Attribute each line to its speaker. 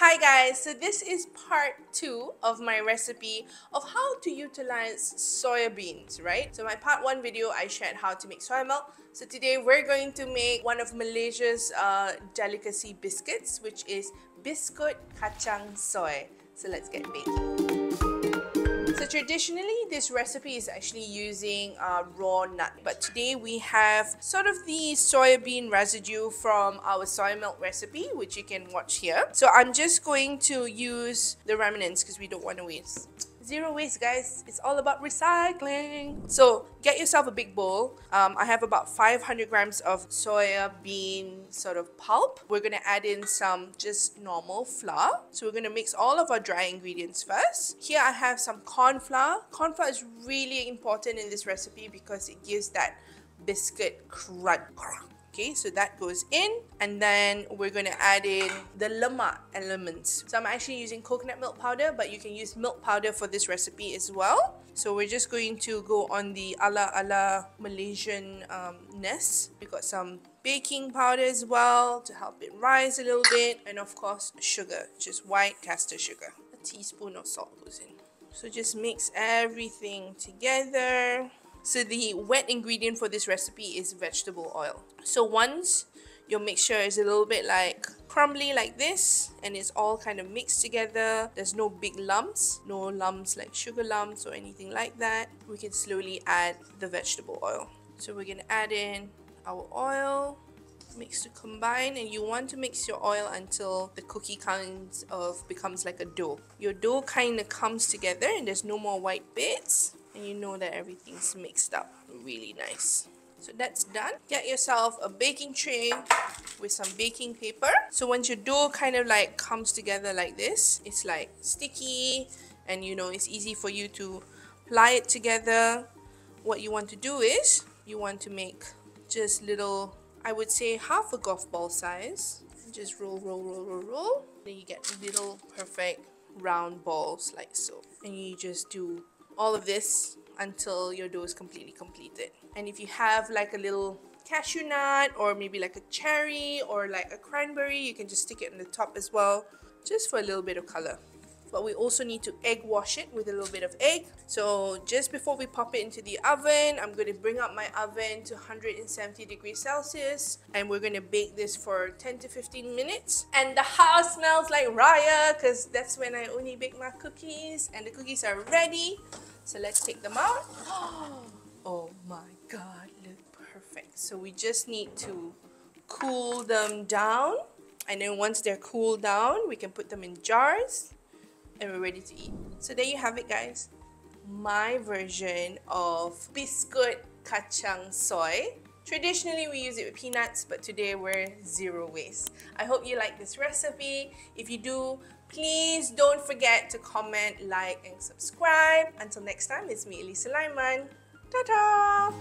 Speaker 1: Hi guys, so this is part 2 of my recipe of how to utilize soya beans, right? So my part 1 video I shared how to make soya milk. So today we're going to make one of Malaysia's delicacy biscuits, which is biscuit kacang soy. So let's get baking. So traditionally, this recipe is actually using raw nut, but today we have sort of the soya bean residue from our soy milk recipe, which you can watch here. So I'm just going to use the remnants because we don't want to waste. Zero waste, guys. It's all about recycling. So get yourself a big bowl. I have about 500 grams of soya bean sort of pulp. We're going to add in some just normal flour. So we're going to mix all of our dry ingredients first. Here I have some corn flour. Corn flour is really important in this recipe because it gives that biscuit crunch. Okay, so that goes in, and then we're going to add in the lemak elements. So I'm actually using coconut milk powder, but you can use milk powder for this recipe as well. So we're just going to go on the ala Malaysian-ness. We've got some baking powder as well to help it rise a little bit, and of course sugar, just white castor sugar. A teaspoon of salt goes in. So just mix everything together. So the wet ingredient for this recipe is vegetable oil. So once your mixture is a little bit like crumbly like this and it's all kind of mixed together, there's no big lumps, no lumps like sugar lumps or anything like that, we can slowly add the vegetable oil. So we're gonna add in our oil, mix to combine, and you want to mix your oil until the cookie becomes like a dough. Your dough kind of comes together and there's no more white bits, and you know that everything's mixed up really nice. So that's done. Get yourself a baking tray with some baking paper. So once your dough kind of like comes together like this, it's like sticky and you know it's easy for you to ply it together. What you want to do is you want to make just little, I would say half a golf ball size. Just roll. Then you get little perfect round balls like so. And you just do all of this until your dough is completely completed. And if you have like a little cashew nut or maybe like a cherry or like a cranberry, you can just stick it on the top as well, just for a little bit of color. But we also need to egg wash it with a little bit of egg. So just before we pop it into the oven, I'm going to bring up my oven to 170 degrees Celsius, and we're going to bake this for 10 to 15 minutes. And the house smells like Raya because that's when I only bake my cookies, and the cookies are ready. So let's take them out. Oh my god, look perfect. So we just need to cool them down, and then once they're cooled down, we can put them in jars and we're ready to eat. So there you have it, guys. My version of biscuit kacang soy. Traditionally, we use it with peanuts, but today we're zero waste. I hope you like this recipe. If you do, please don't forget to comment, like, and subscribe. Until next time, it's me, Sulaiman. Ta-ta!